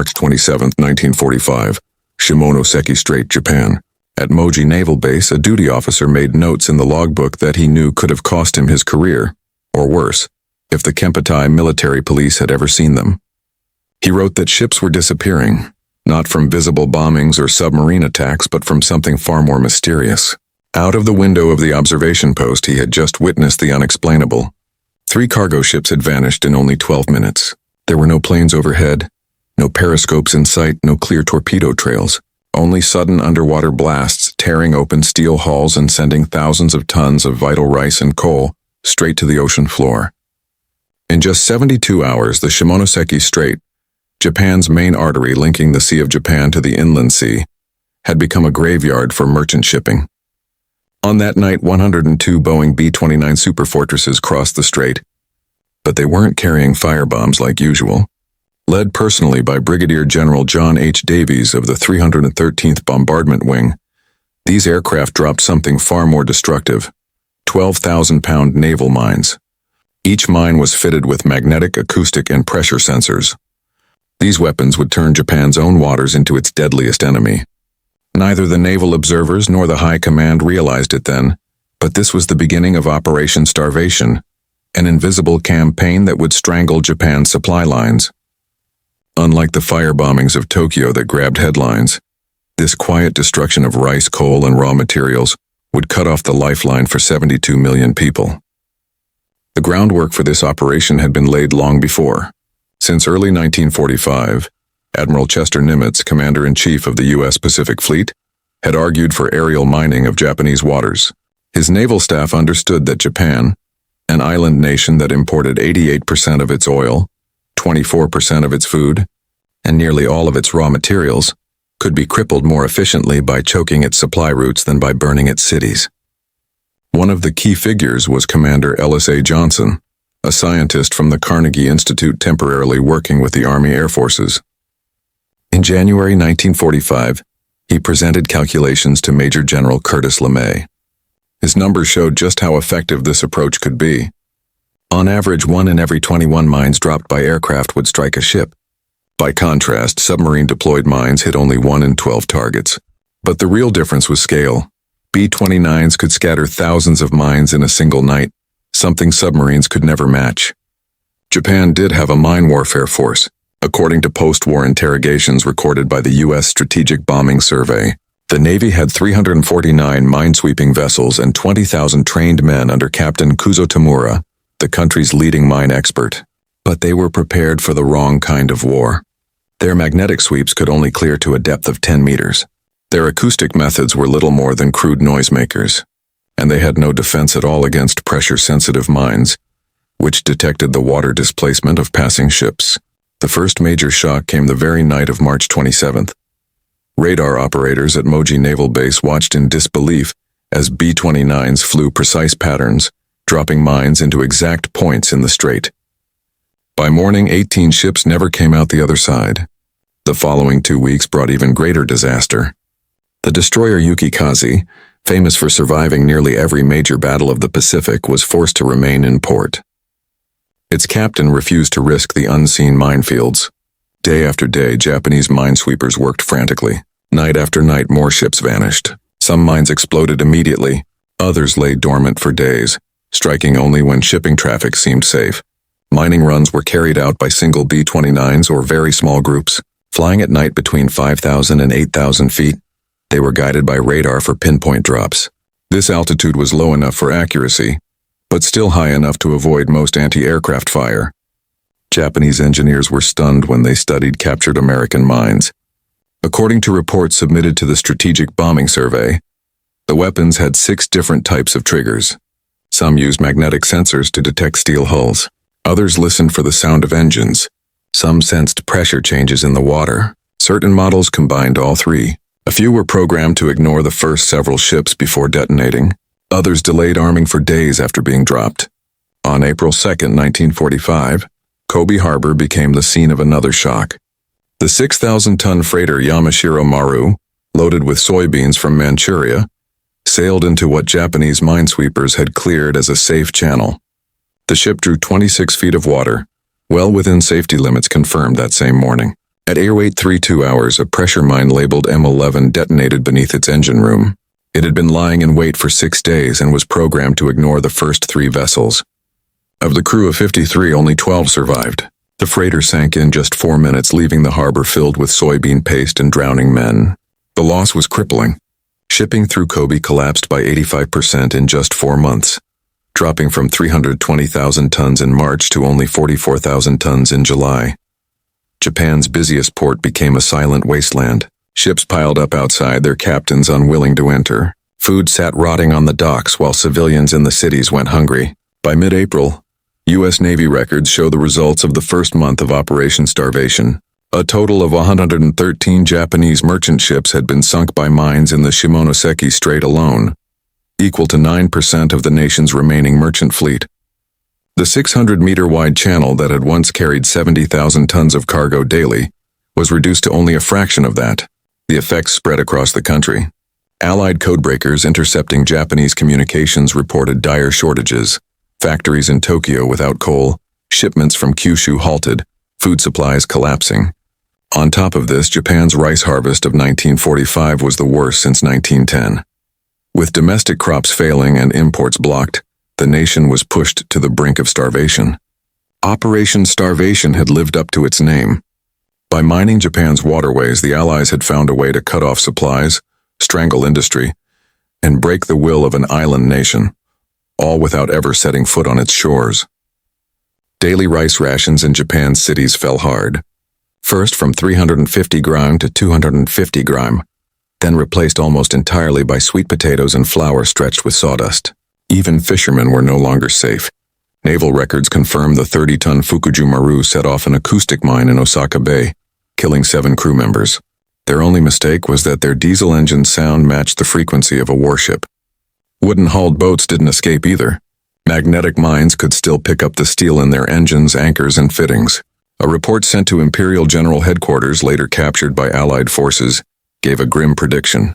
March 27, 1945, Shimonoseki Strait, Japan. At Moji Naval Base, a duty officer made notes in the logbook that he knew could have cost him his career, or worse, if the Kempeitai military police had ever seen them. He wrote that ships were disappearing, not from visible bombings or submarine attacks, but from something far more mysterious. Out of the window of the observation post, he had just witnessed the unexplainable. 3 cargo ships had vanished in only 12 minutes. There were no planes overhead, no periscopes in sight, no clear torpedo trails. Only sudden underwater blasts tearing open steel hulls and sending thousands of tons of vital rice and coal straight to the ocean floor. In just 72 hours, the Shimonoseki Strait, Japan's main artery linking the Sea of Japan to the inland sea, had become a graveyard for merchant shipping. On that night, 102 Boeing B-29 Superfortresses crossed the strait, but they weren't carrying firebombs like usual. Led personally by Brigadier General John H. Davies of the 313th Bombardment Wing, these aircraft dropped something far more destructive: 12,000-pound naval mines. Each mine was fitted with magnetic, acoustic, and pressure sensors. These weapons would turn Japan's own waters into its deadliest enemy. Neither the naval observers nor the High Command realized it then, but this was the beginning of Operation Starvation, an invisible campaign that would strangle Japan's supply lines. Unlike the firebombings of Tokyo that grabbed headlines, this quiet destruction of rice, coal, and raw materials would cut off the lifeline for 72 million people. The groundwork for this operation had been laid long before. Since early 1945, Admiral Chester Nimitz, Commander-in-Chief of the U.S. Pacific Fleet, had argued for aerial mining of Japanese waters. His naval staff understood that Japan, an island nation that imported 88% of its oil, 24% of its food, and nearly all of its raw materials, could be crippled more efficiently by choking its supply routes than by burning its cities. One of the key figures was Commander Ellis A. Johnson, a scientist from the Carnegie Institute temporarily working with the Army Air Forces. In January 1945, he presented calculations to Major General Curtis LeMay. His numbers showed just how effective this approach could be. On average, 1 in every 21 mines dropped by aircraft would strike a ship. By contrast, submarine-deployed mines hit only 1 in 12 targets. But the real difference was scale. B-29s could scatter thousands of mines in a single night, something submarines could never match. Japan did have a mine warfare force. According to post-war interrogations recorded by the U.S. Strategic Bombing Survey, the Navy had 349 minesweeping vessels and 20,000 trained men under Captain Kyuzo Tamura, the country's leading mine expert. But they were prepared for the wrong kind of war. Their magnetic sweeps could only clear to a depth of 10 meters. Their acoustic methods were little more than crude noisemakers, and they had no defense at all against pressure-sensitive mines, which detected the water displacement of passing ships. The first major shock came the very night of March 27th. Radar operators at Moji Naval Base watched in disbelief as B-29s flew precise patterns, dropping mines into exact points in the strait. By morning, 18 ships never came out the other side. The following 2 weeks brought even greater disaster. The destroyer Yukikaze, famous for surviving nearly every major battle of the Pacific, was forced to remain in port. Its captain refused to risk the unseen minefields. Day after day, Japanese minesweepers worked frantically. Night after night, more ships vanished. Some mines exploded immediately. Others lay dormant for days, striking only when shipping traffic seemed safe. Mining runs were carried out by single B-29s or very small groups, flying at night between 5,000 and 8,000 feet. They were guided by radar for pinpoint drops. This altitude was low enough for accuracy, but still high enough to avoid most anti-aircraft fire. Japanese engineers were stunned when they studied captured American mines. According to reports submitted to the Strategic Bombing Survey, the weapons had 6 different types of triggers. Some used magnetic sensors to detect steel hulls. Others listened for the sound of engines. Some sensed pressure changes in the water. Certain models combined all 3. A few were programmed to ignore the first several ships before detonating. Others delayed arming for days after being dropped. On April 2, 1945, Kobe Harbor became the scene of another shock. The 6,000-ton freighter Yamashiro Maru, loaded with soybeans from Manchuria, sailed into what Japanese minesweepers had cleared as a safe channel. The ship drew 26 feet of water, well within safety limits confirmed that same morning. At air weight 32 hours, a pressure mine labeled M11 detonated beneath its engine room. It had been lying in wait for 6 days and was programmed to ignore the first 3 vessels. Of the crew of 53, only 12 survived. The freighter sank in just 4 minutes, leaving the harbor filled with soybean paste and drowning men. The loss was crippling. Shipping through Kobe collapsed by 85% in just 4 months, dropping from 320,000 tons in March to only 44,000 tons in July. Japan's busiest port became a silent wasteland. Ships piled up outside, their captains unwilling to enter. Food sat rotting on the docks while civilians in the cities went hungry. By mid-April, U.S. Navy records show the results of the first month of Operation Starvation. A total of 113 Japanese merchant ships had been sunk by mines in the Shimonoseki Strait alone, equal to 9% of the nation's remaining merchant fleet. The 600-meter-wide channel that had once carried 70,000 tons of cargo daily was reduced to only a fraction of that. The effects spread across the country. Allied codebreakers intercepting Japanese communications reported dire shortages. Factories in Tokyo without coal, shipments from Kyushu halted, food supplies collapsing. On top of this, Japan's rice harvest of 1945 was the worst since 1910. With domestic crops failing and imports blocked, the nation was pushed to the brink of starvation. Operation Starvation had lived up to its name. By mining Japan's waterways, the Allies had found a way to cut off supplies, strangle industry, and break the will of an island nation, all without ever setting foot on its shores. Daily rice rations in Japan's cities fell hard. First from 350 grime to 250 grime, then replaced almost entirely by sweet potatoes and flour stretched with sawdust. Even fishermen were no longer safe. Naval records confirm the 30-ton Fukuju Maru set off an acoustic mine in Osaka Bay, killing 7 crew members. Their only mistake was that their diesel engine sound matched the frequency of a warship. Wooden-hulled boats didn't escape either. Magnetic mines could still pick up the steel in their engines, anchors, and fittings. A report sent to Imperial General Headquarters, later captured by Allied forces, gave a grim prediction.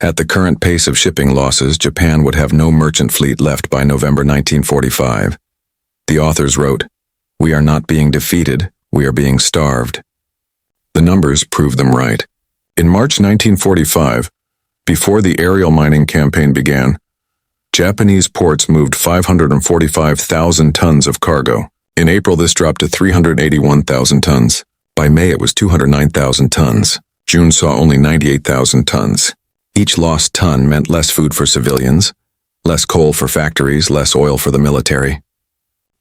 At the current pace of shipping losses, Japan would have no merchant fleet left by November 1945. The authors wrote, "We are not being defeated, we are being starved." The numbers proved them right. In March 1945, before the aerial mining campaign began, Japanese ports moved 545,000 tons of cargo. In April, this dropped to 381,000 tons. By May, it was 209,000 tons. June saw only 98,000 tons. Each lost ton meant less food for civilians, less coal for factories, less oil for the military.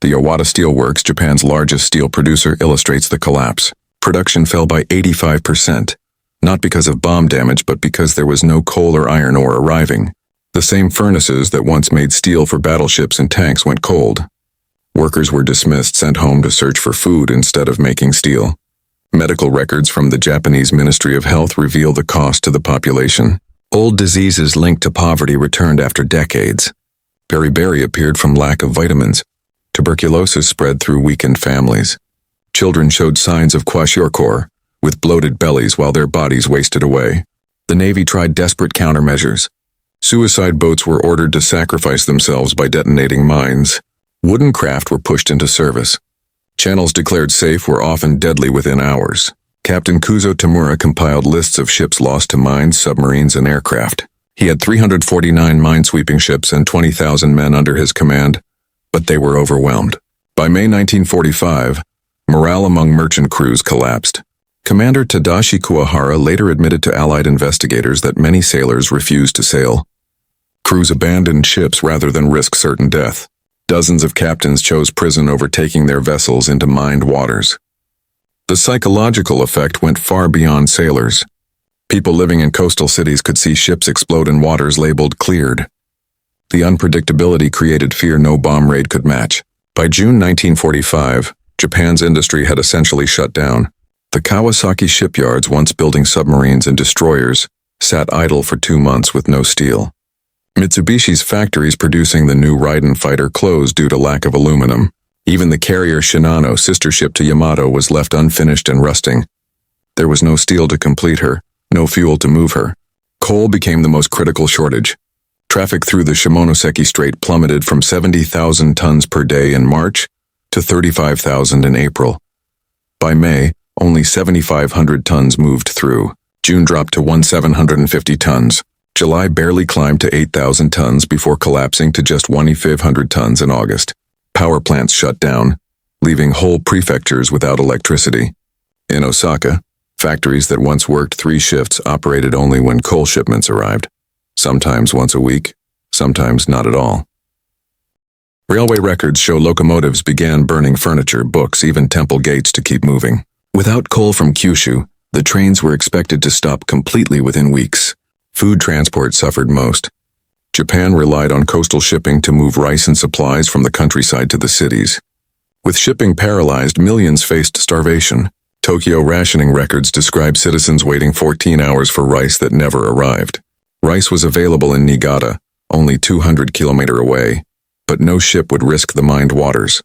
The Owata Steel Works, Japan's largest steel producer, illustrates the collapse. Production fell by 85%, not because of bomb damage, but because there was no coal or iron ore arriving. The same furnaces that once made steel for battleships and tanks went cold. Workers were dismissed, sent home to search for food instead of making steel. Medical records from the Japanese Ministry of Health reveal the cost to the population. Old diseases linked to poverty returned after decades. Beriberi appeared from lack of vitamins. Tuberculosis spread through weakened families. Children showed signs of kwashiorkor, with bloated bellies while their bodies wasted away. The Navy tried desperate countermeasures. Suicide boats were ordered to sacrifice themselves by detonating mines. Wooden craft were pushed into service. Channels declared safe were often deadly within hours. Captain Kyuzo Tamura compiled lists of ships lost to mines, submarines, and aircraft. He had 349 minesweeping ships and 20,000 men under his command, but they were overwhelmed. By May 1945, morale among merchant crews collapsed. Commander Tadashi Kuwahara later admitted to Allied investigators that many sailors refused to sail. Crews abandoned ships rather than risk certain death. Dozens of captains chose prison over taking their vessels into mined waters. The psychological effect went far beyond sailors. People living in coastal cities could see ships explode in waters labeled cleared. The unpredictability created fear no bomb raid could match. By June 1945, Japan's industry had essentially shut down. The Kawasaki shipyards, once building submarines and destroyers, sat idle for 2 months with no steel. Mitsubishi's factories producing the new Raiden fighter closed due to lack of aluminum. Even the carrier Shinano, sister ship to Yamato, was left unfinished and rusting. There was no steel to complete her, no fuel to move her. Coal became the most critical shortage. Traffic through the Shimonoseki Strait plummeted from 70,000 tons per day in March to 35,000 in April. By May, only 7,500 tons moved through. June dropped to 1,750 tons. July barely climbed to 8,000 tons before collapsing to just 1,500 tons in August. Power plants shut down, leaving whole prefectures without electricity. In Osaka, factories that once worked 3 shifts operated only when coal shipments arrived, sometimes once a week, sometimes not at all. Railway records show locomotives began burning furniture, books, even temple gates to keep moving. Without coal from Kyushu, the trains were expected to stop completely within weeks. Food transport suffered most. Japan relied on coastal shipping to move rice and supplies from the countryside to the cities. With shipping paralyzed, millions faced starvation. Tokyo rationing records describe citizens waiting 14 hours for rice that never arrived. Rice was available in Niigata, only 200 kilometers away, but no ship would risk the mined waters.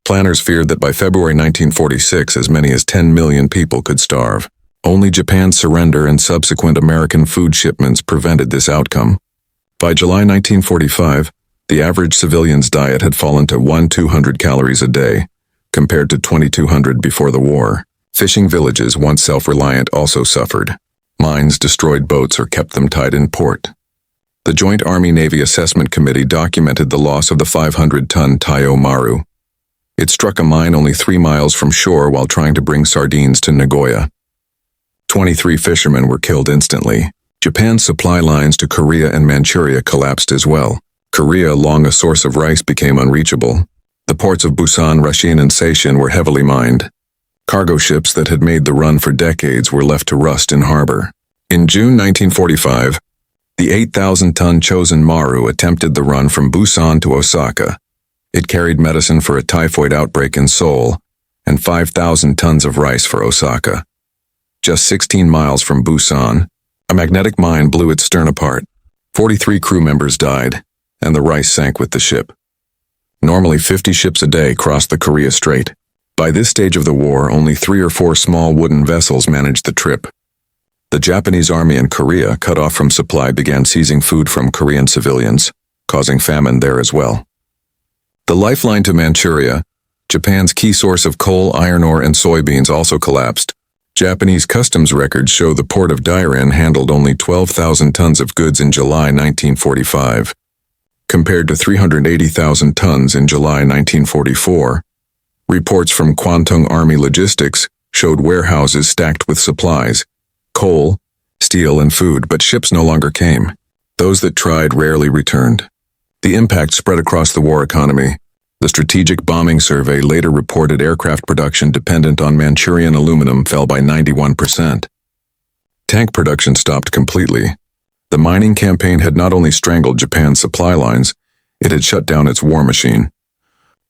Planners feared that by February 1946, as many as 10 million people could starve. Only Japan's surrender and subsequent American food shipments prevented this outcome. By July 1945, the average civilian's diet had fallen to 1,200 calories a day, compared to 2,200 before the war. Fishing villages, once self-reliant, also suffered. Mines destroyed boats or kept them tied in port. The Joint Army-Navy Assessment Committee documented the loss of the 500-ton Taiyo Maru. It struck a mine only 3 miles from shore while trying to bring sardines to Nagoya. 23 fishermen were killed instantly. Japan's supply lines to Korea and Manchuria collapsed as well. Korea, long a source of rice, became unreachable. The ports of Busan, Rashin, and Seishin were heavily mined. Cargo ships that had made the run for decades were left to rust in harbor. In June 1945, the 8,000-ton Chosen Maru attempted the run from Busan to Osaka. It carried medicine for a typhoid outbreak in Seoul and 5,000 tons of rice for Osaka. Just 16 miles from Busan, a magnetic mine blew its stern apart. 43 crew members died, and the rice sank with the ship. Normally 50 ships a day crossed the Korea Strait. By this stage of the war, only 3 or 4 small wooden vessels managed the trip. The Japanese army in Korea, cut off from supply, began seizing food from Korean civilians, causing famine there as well. The lifeline to Manchuria, Japan's key source of coal, iron ore, and soybeans, also collapsed. Japanese customs records show the port of Dairen handled only 12,000 tons of goods in July 1945, compared to 380,000 tons in July 1944. Reports from Kwantung Army Logistics showed warehouses stacked with supplies, coal, steel, and food, but ships no longer came. Those that tried rarely returned. The impact spread across the war economy. The Strategic Bombing Survey later reported aircraft production dependent on Manchurian aluminum fell by 91%. Tank production stopped completely. The mining campaign had not only strangled Japan's supply lines, it had shut down its war machine.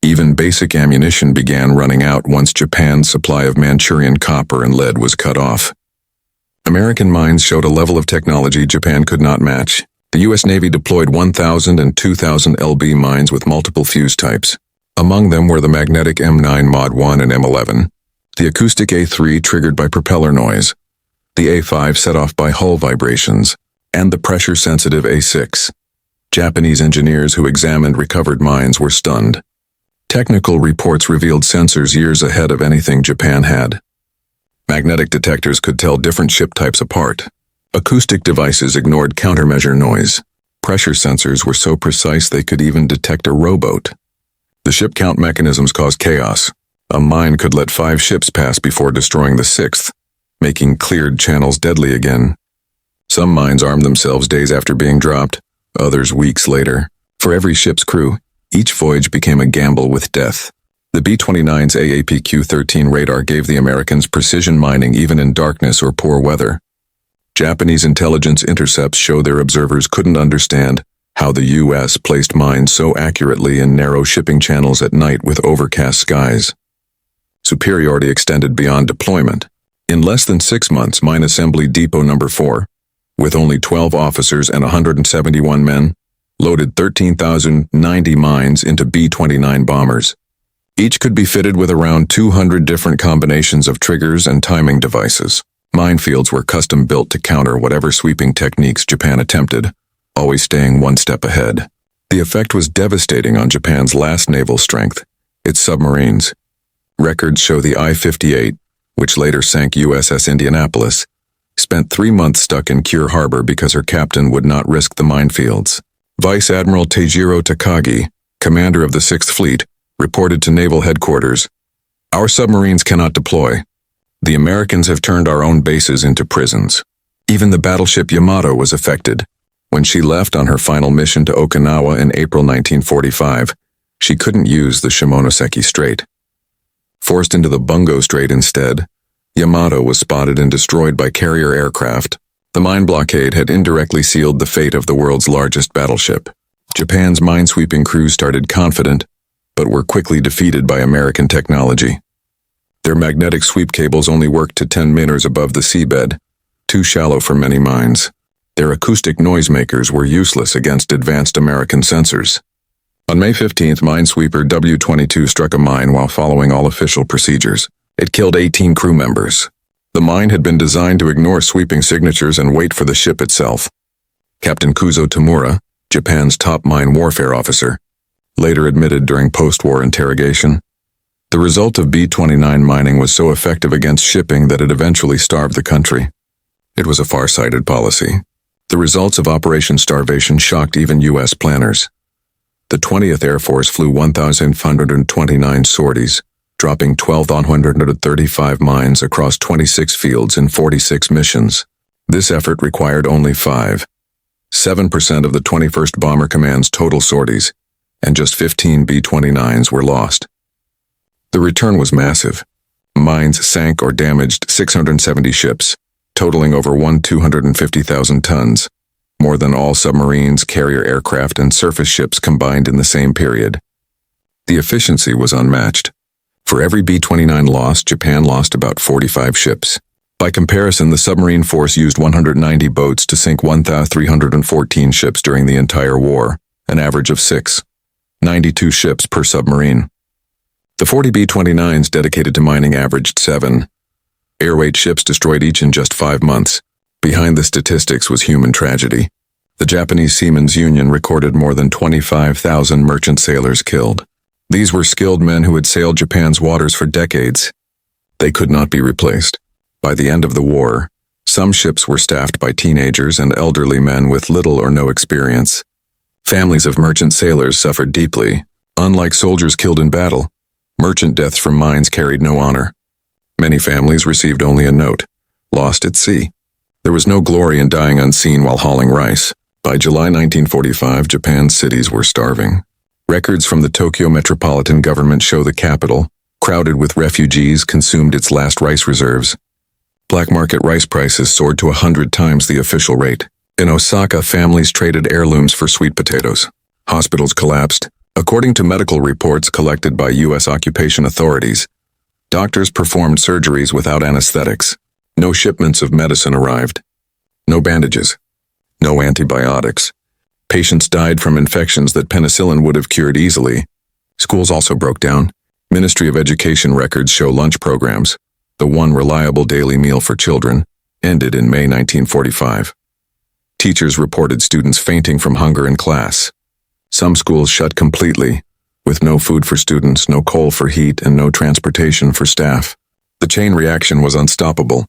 Even basic ammunition began running out once Japan's supply of Manchurian copper and lead was cut off. American mines showed a level of technology Japan could not match. The U.S. Navy deployed 1,000 and 2,000 LB mines with multiple fuse types. Among them were the magnetic M9 Mod 1 and M11, the acoustic A3 triggered by propeller noise, the A5 set off by hull vibrations, and the pressure-sensitive A6. Japanese engineers who examined recovered mines were stunned. Technical reports revealed sensors years ahead of anything Japan had. Magnetic detectors could tell different ship types apart. Acoustic devices ignored countermeasure noise. Pressure sensors were so precise they could even detect a rowboat. The ship count mechanisms caused chaos. A mine could let 5 ships pass before destroying the 6th, making cleared channels deadly again. Some mines armed themselves days after being dropped, others weeks later. For every ship's crew, each voyage became a gamble with death. The B-29s AAPQ-13 radar gave the Americans precision mining even in darkness or poor weather. Japanese intelligence intercepts show their observers couldn't understand how the U.S. placed mines so accurately in narrow shipping channels at night with overcast skies. Superiority extended beyond deployment. In less than 6 months, Mine Assembly Depot No. 4, with only 12 officers and 171 men, loaded 13,090 mines into B-29 bombers. Each could be fitted with around 200 different combinations of triggers and timing devices. Minefields were custom built to counter whatever sweeping techniques Japan attempted, always staying one step ahead. The effect was devastating on Japan's last naval strength, its submarines. Records show the I-58, which later sank USS Indianapolis, spent 3 months stuck in Cure Harbor because her captain would not risk the minefields. Vice Admiral Teijiro Takagi, commander of the 6th Fleet, reported to Naval Headquarters, "Our submarines cannot deploy. The Americans have turned our own bases into prisons." Even the battleship Yamato was affected. When she left on her final mission to Okinawa in April 1945, she couldn't use the Shimonoseki Strait. Forced into the Bungo Strait instead, Yamato was spotted and destroyed by carrier aircraft. The mine blockade had indirectly sealed the fate of the world's largest battleship. Japan's minesweeping crews started confident, but were quickly defeated by American technology. Their magnetic sweep cables only worked to 10 meters above the seabed, too shallow for many mines. Their acoustic noisemakers were useless against advanced American sensors. On May 15th, minesweeper W-22 struck a mine while following all official procedures. It killed 18 crew members. The mine had been designed to ignore sweeping signatures and wait for the ship itself. Captain Kyuzo Tamura, Japan's top mine warfare officer, later admitted during post-war interrogation, the result of B-29 mining was so effective against shipping that it eventually starved the country. It was a far-sighted policy. The results of Operation Starvation shocked even U.S. planners. The 20th Air Force flew 1,529 sorties, dropping 1,235 mines across 26 fields in 46 missions. This effort required only 7% of the 21st Bomber Command's total sorties, and just 15 B-29s were lost. The return was massive. Mines sank or damaged 670 ships, totaling over 250,000 tons, more than all submarines, carrier aircraft, and surface ships combined in the same period. The efficiency was unmatched. For every B-29 lost, Japan lost about 45 ships. By comparison, the submarine force used 190 boats to sink 1,314 ships during the entire war, an average of 92 ships per submarine. The 40 B-29s dedicated to mining averaged 7 airweight ships destroyed each in just 5 months. Behind the statistics was human tragedy. The Japanese Seamen's Union recorded more than 25,000 merchant sailors killed. These were skilled men who had sailed Japan's waters for decades. They could not be replaced. By the end of the war, some ships were staffed by teenagers and elderly men with little or no experience. Families of merchant sailors suffered deeply. Unlike soldiers killed in battle, merchant deaths from mines carried no honor. Many families received only a note, "Lost at sea." There was no glory in dying unseen while hauling rice. By July 1945, Japan's cities were starving. Records from the Tokyo metropolitan government show the capital, crowded with refugees, consumed its last rice reserves. Black market rice prices soared to 100 times the official rate. In Osaka, families traded heirlooms for sweet potatoes. Hospitals collapsed. According to medical reports collected by U.S. occupation authorities, doctors performed surgeries without anesthetics. No shipments of medicine arrived. No bandages. No antibiotics. Patients died from infections that penicillin would have cured easily. Schools also broke down. Ministry of Education records show lunch programs, the one reliable daily meal for children, ended in May 1945. Teachers reported students fainting from hunger in class. Some schools shut completely, with no food for students, no coal for heat, and no transportation for staff. The chain reaction was unstoppable.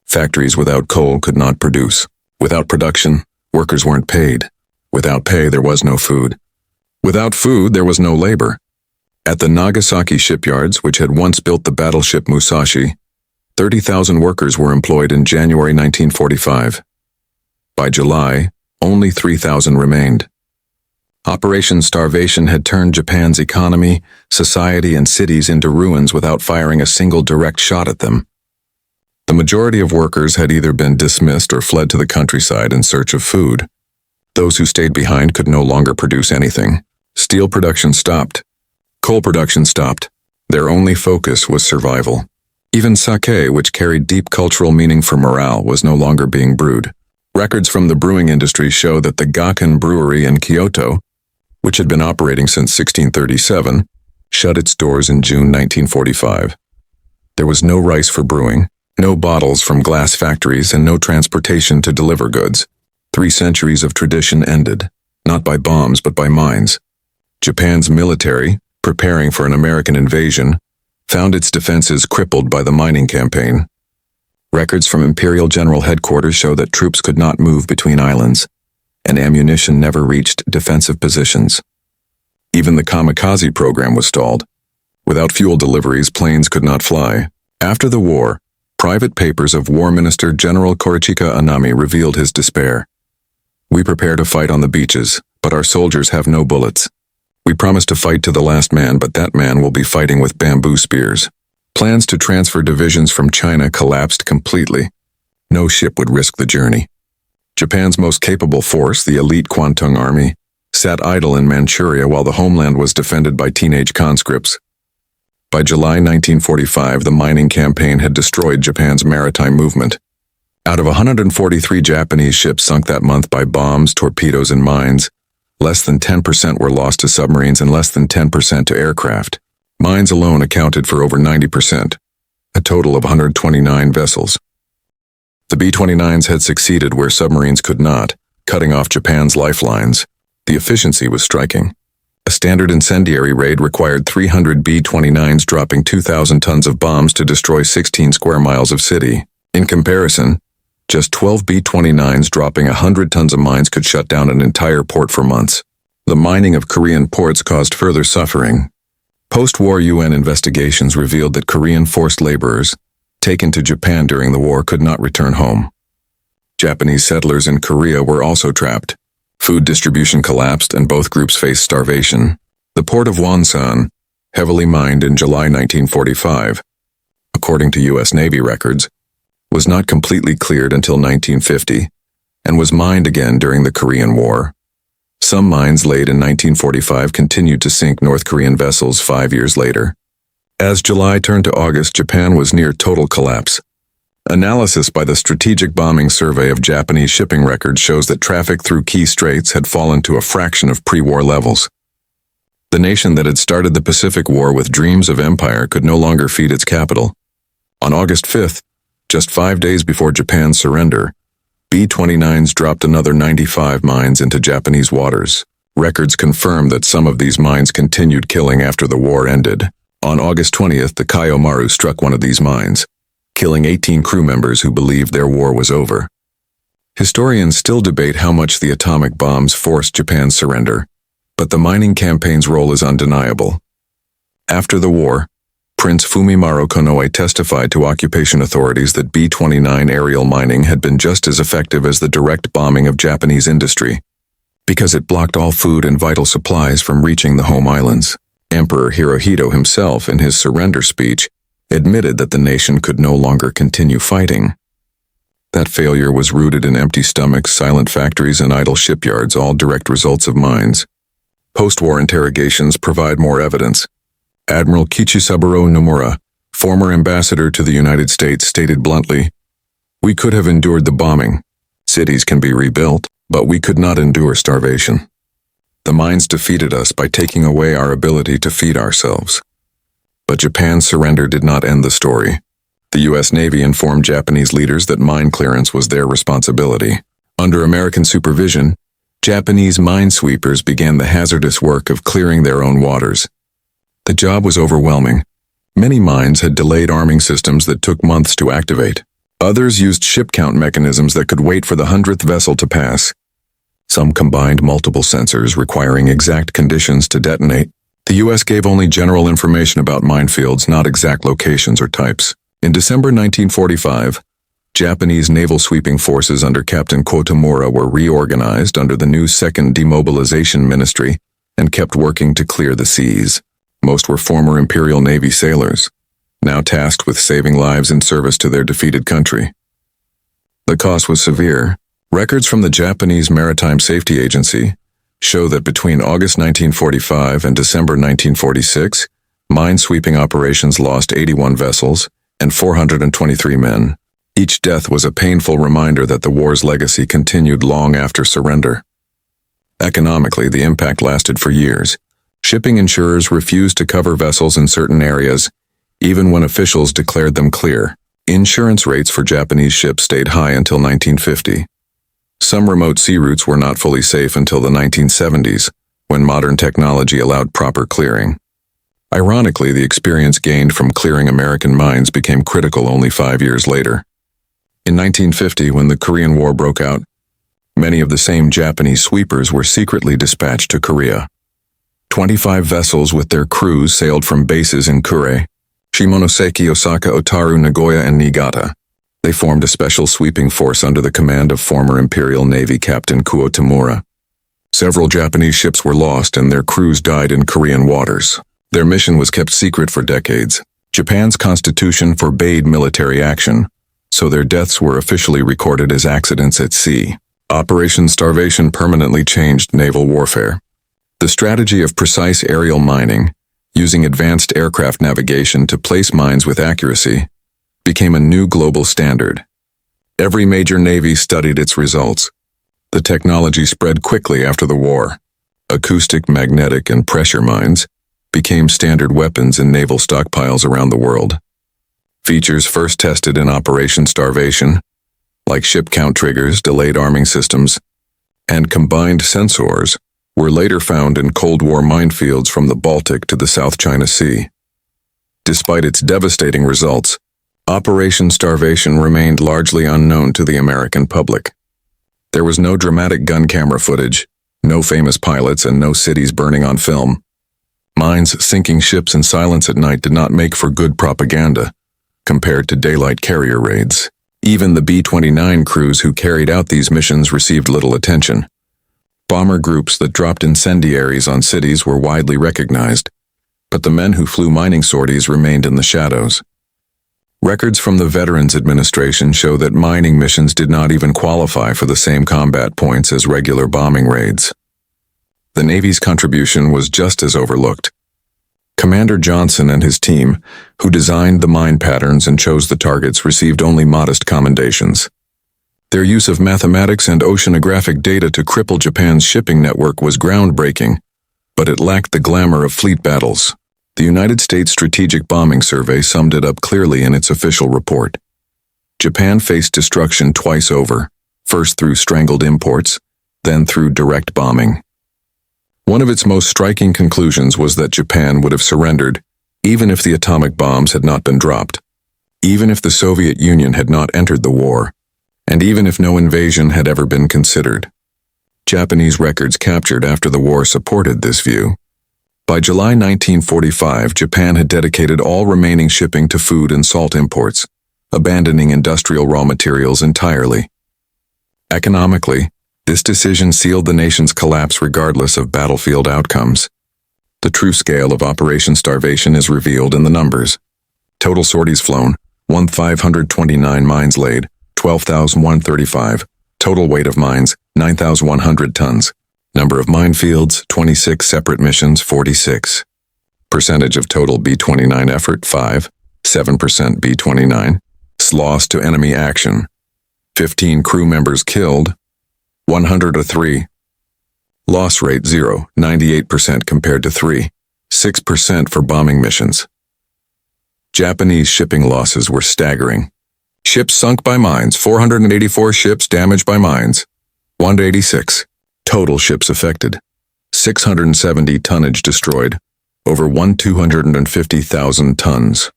Factories without coal could not produce. Without production, workers weren't paid. Without pay, there was no food. Without food, there was no labor. At the Nagasaki shipyards, which had once built the battleship Musashi, 30,000 workers were employed in January 1945. By July, only 3,000 remained. Operation Starvation had turned Japan's economy, society, and cities into ruins without firing a single direct shot at them. The majority of workers had either been dismissed or fled to the countryside in search of food. Those who stayed behind could no longer produce anything. Steel production stopped. Coal production stopped. Their only focus was survival. Even sake, which carried deep cultural meaning for morale, was no longer being brewed. Records from the brewing industry show that the Gakken Brewery in Kyoto, which had been operating since 1637, shut its doors in June 1945. There was no rice for brewing, no bottles from glass factories, and no transportation to deliver goods. 3 centuries of tradition ended, not by bombs but by mines. Japan's military, preparing for an American invasion, found its defenses crippled by the mining campaign. Records from Imperial General Headquarters show that troops could not move between islands, and ammunition never reached defensive positions. Even the kamikaze program was stalled. Without fuel deliveries, planes could not fly. After the war, private papers of War Minister General Korichika Anami revealed his despair. "We prepare to fight on the beaches, but our soldiers have no bullets. We promise to fight to the last man, but that man will be fighting with bamboo spears." Plans to transfer divisions from China collapsed completely. No ship would risk the journey. Japan's most capable force, the elite Kwantung Army, sat idle in Manchuria while the homeland was defended by teenage conscripts. By July 1945, the mining campaign had destroyed Japan's maritime movement. Out of 143 Japanese ships sunk that month by bombs, torpedoes, and mines, less than 10% were lost to submarines and less than 10% to aircraft. Mines alone accounted for over 90%, a total of 129 vessels. The B-29s had succeeded where submarines could not, cutting off Japan's lifelines. The efficiency was striking. A standard incendiary raid required 300 B-29s dropping 2,000 tons of bombs to destroy 16 square miles of city. In comparison, just 12 B-29s dropping 100 tons of mines could shut down an entire port for months. The mining of Korean ports caused further suffering. Post-war UN investigations revealed that Korean forced laborers, taken to Japan during the war, could not return home. Japanese settlers in Korea were also trapped. Food distribution collapsed and both groups faced starvation. The port of Wonsan, heavily mined in July 1945, according to U.S. Navy records, was not completely cleared until 1950 and was mined again during the Korean War. Some mines laid in 1945 continued to sink North Korean vessels 5 years later. As July turned to August, Japan was near total collapse. Analysis by the Strategic Bombing Survey of Japanese shipping records shows that traffic through key straits had fallen to a fraction of pre-war levels. The nation that had started the Pacific War with dreams of empire could no longer feed its capital. On August 5th, just 5 days before Japan's surrender, B-29s dropped another 95 mines into Japanese waters. Records confirm that some of these mines continued killing after the war ended. On August 20th, the Kaiomaru struck one of these mines, killing 18 crew members who believed their war was over. Historians still debate how much the atomic bombs forced Japan's surrender, but the mining campaign's role is undeniable. After the war, Prince Fumimaro Konoe testified to occupation authorities that B-29 aerial mining had been just as effective as the direct bombing of Japanese industry, because it blocked all food and vital supplies from reaching the home islands. Emperor Hirohito himself, in his surrender speech, admitted that the nation could no longer continue fighting. That failure was rooted in empty stomachs, silent factories, and idle shipyards, all direct results of mines. Post-war interrogations provide more evidence. Admiral Kyuzo Tamura, former ambassador to the United States, stated bluntly, "We could have endured the bombing. Cities can be rebuilt, but we could not endure starvation. The mines defeated us by taking away our ability to feed ourselves." But Japan's surrender did not end the story. The U.S. Navy informed Japanese leaders that mine clearance was their responsibility. Under American supervision, Japanese minesweepers began the hazardous work of clearing their own waters. The job was overwhelming. Many mines had delayed arming systems that took months to activate. Others used ship count mechanisms that could wait for the 100th vessel to pass. Some combined multiple sensors requiring exact conditions to detonate. The U.S. gave only general information about minefields, not exact locations or types. In December 1945, Japanese naval sweeping forces under Captain Tamura were reorganized under the new 2nd Demobilization Ministry and kept working to clear the seas. Most were former Imperial Navy sailors, now tasked with saving lives in service to their defeated country. The cost was severe. Records from the Japanese Maritime Safety Agency show that between August 1945 and December 1946, mine-sweeping operations lost 81 vessels and 423 men. Each death was a painful reminder that the war's legacy continued long after surrender. Economically, the impact lasted for years. Shipping insurers refused to cover vessels in certain areas, even when officials declared them clear. Insurance rates for Japanese ships stayed high until 1950. Some remote sea routes were not fully safe until the 1970s, when modern technology allowed proper clearing. Ironically, the experience gained from clearing American mines became critical only 5 years later. In 1950, when the Korean War broke out, many of the same Japanese sweepers were secretly dispatched to Korea. 25 vessels with their crews sailed from bases in Kure, Shimonoseki, Osaka, Otaru, Nagoya, and Niigata. They formed a special sweeping force under the command of former Imperial Navy Captain Kyuzo Tamura. Several Japanese ships were lost and their crews died in Korean waters. Their mission was kept secret for decades. Japan's constitution forbade military action, so their deaths were officially recorded as accidents at sea. Operation Starvation permanently changed naval warfare. The strategy of precise aerial mining, using advanced aircraft navigation to place mines with accuracy, became a new global standard. Every major navy studied its results. The technology spread quickly after the war. Acoustic, magnetic, and pressure mines became standard weapons in naval stockpiles around the world. Features first tested in Operation Starvation, like ship count triggers, delayed arming systems, and combined sensors, were later found in Cold War minefields from the Baltic to the South China Sea. Despite its devastating results, Operation Starvation remained largely unknown to the American public. There was no dramatic gun camera footage, no famous pilots, and no cities burning on film. Mines sinking ships in silence at night did not make for good propaganda compared to daylight carrier raids. Even the B-29 crews who carried out these missions received little attention. Bomber groups that dropped incendiaries on cities were widely recognized, but the men who flew mining sorties remained in the shadows. Records from the Veterans Administration show that mining missions did not even qualify for the same combat points as regular bombing raids. The Navy's contribution was just as overlooked. Commander Johnson and his team, who designed the mine patterns and chose the targets, received only modest commendations. Their use of mathematics and oceanographic data to cripple Japan's shipping network was groundbreaking, but it lacked the glamour of fleet battles. The United States Strategic Bombing Survey summed it up clearly in its official report. Japan faced destruction twice over, first through strangled imports, then through direct bombing. One of its most striking conclusions was that Japan would have surrendered, even if the atomic bombs had not been dropped, even if the Soviet Union had not entered the war, and even if no invasion had ever been considered. Japanese records captured after the war supported this view. By July 1945, Japan had dedicated all remaining shipping to food and salt imports, abandoning industrial raw materials entirely. Economically, this decision sealed the nation's collapse regardless of battlefield outcomes. The true scale of Operation Starvation is revealed in the numbers. Total sorties flown, 1,529 mines laid, 12,135. Total weight of mines, 9,100 tons. Number of minefields, 26. Separate missions, 46. Percentage of total B-29 effort, 5. 7% B-29. Loss to enemy action, 15 crew members killed, 103. Loss rate 0, 98% compared to 3. 6% for bombing missions. Japanese shipping losses were staggering. Ships sunk by mines, 484 ships damaged by mines, 186. Total ships affected, 670 tonnage destroyed, over 250,000 tons.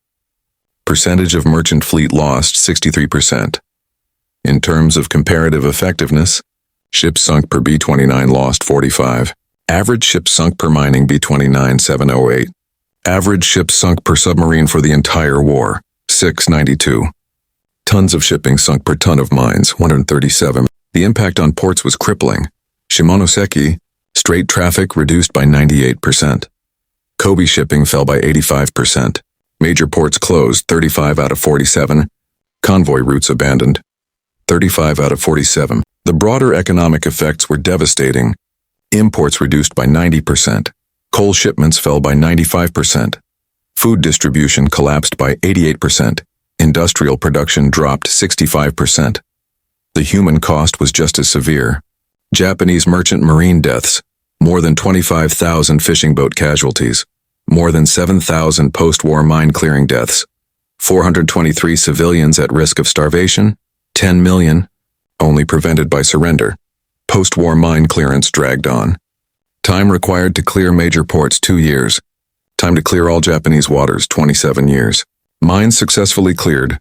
Percentage of merchant fleet lost, 63%. In terms of comparative effectiveness, ships sunk per B-29 lost 45. Average ships sunk per mining B-29 708. Average ships sunk per submarine for the entire war, 692. Tons of shipping sunk per ton of mines, 137. The impact on ports was crippling. Shimonoseki Strait traffic reduced by 98%. Kobe shipping fell by 85%. Major ports closed, 35 out of 47. Convoy routes abandoned, 35 out of 47. The broader economic effects were devastating. Imports reduced by 90%. Coal shipments fell by 95%. Food distribution collapsed by 88%. Industrial production dropped 65%. The human cost was just as severe. Japanese merchant marine deaths, more than 25,000 fishing boat casualties, more than 7,000 post-war mine-clearing deaths, 423 civilians at risk of starvation, 10 million, only prevented by surrender. Post-war mine clearance dragged on. Time required to clear major ports 2 years. Time to clear all Japanese waters, 27 years. Mines successfully cleared.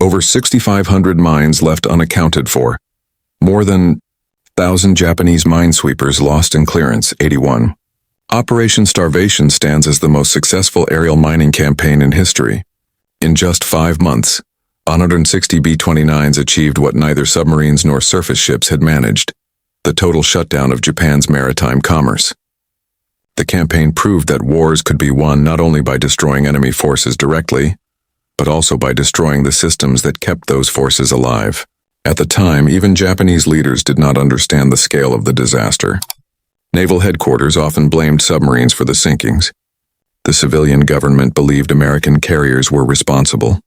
Over 6,500 mines left unaccounted for. More than 1,000 Japanese minesweepers lost in clearance, 81. Operation Starvation stands as the most successful aerial mining campaign in history. In just 5 months, 160 B-29s achieved what neither submarines nor surface ships had managed: the total shutdown of Japan's maritime commerce. The campaign proved that wars could be won not only by destroying enemy forces directly, but also by destroying the systems that kept those forces alive. At the time, even Japanese leaders did not understand the scale of the disaster. Naval headquarters often blamed submarines for the sinkings. The civilian government believed American carriers were responsible.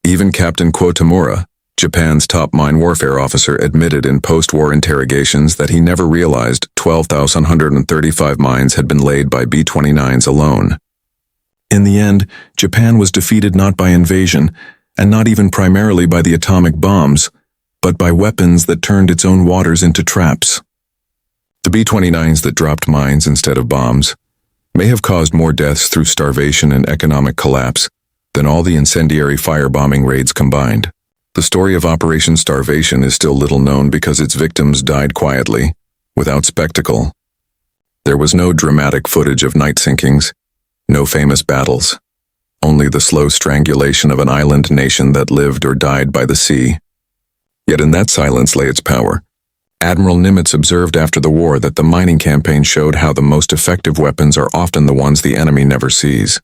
Even Captain Kyuzo Tamura, Japan's top mine warfare officer, admitted in post-war interrogations that he never realized 12,135 mines had been laid by B-29s alone. In the end, Japan was defeated not by invasion, and not even primarily by the atomic bombs, but by weapons that turned its own waters into traps. The B-29s that dropped mines instead of bombs may have caused more deaths through starvation and economic collapse than all the incendiary firebombing raids combined. The story of Operation Starvation is still little known because its victims died quietly, without spectacle. There was no dramatic footage of night sinkings, no famous battles, only the slow strangulation of an island nation that lived or died by the sea. Yet in that silence lay its power. Admiral Nimitz observed after the war that the mining campaign showed how the most effective weapons are often the ones the enemy never sees.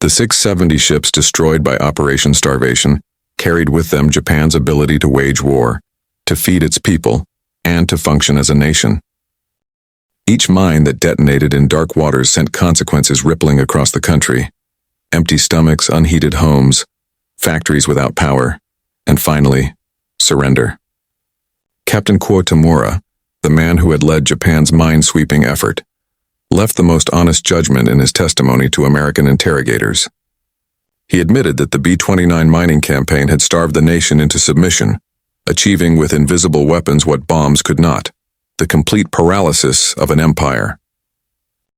The 670 ships destroyed by Operation Starvation carried with them Japan's ability to wage war, to feed its people, and to function as a nation. Each mine that detonated in dark waters sent consequences rippling across the country: empty stomachs, unheated homes, factories without power, and finally, surrender. Captain Kyuzo Tamura, the man who had led Japan's mine-sweeping effort, left the most honest judgment in his testimony to American interrogators. He admitted that the B-29 mining campaign had starved the nation into submission, achieving with invisible weapons what bombs could not: the complete paralysis of an empire.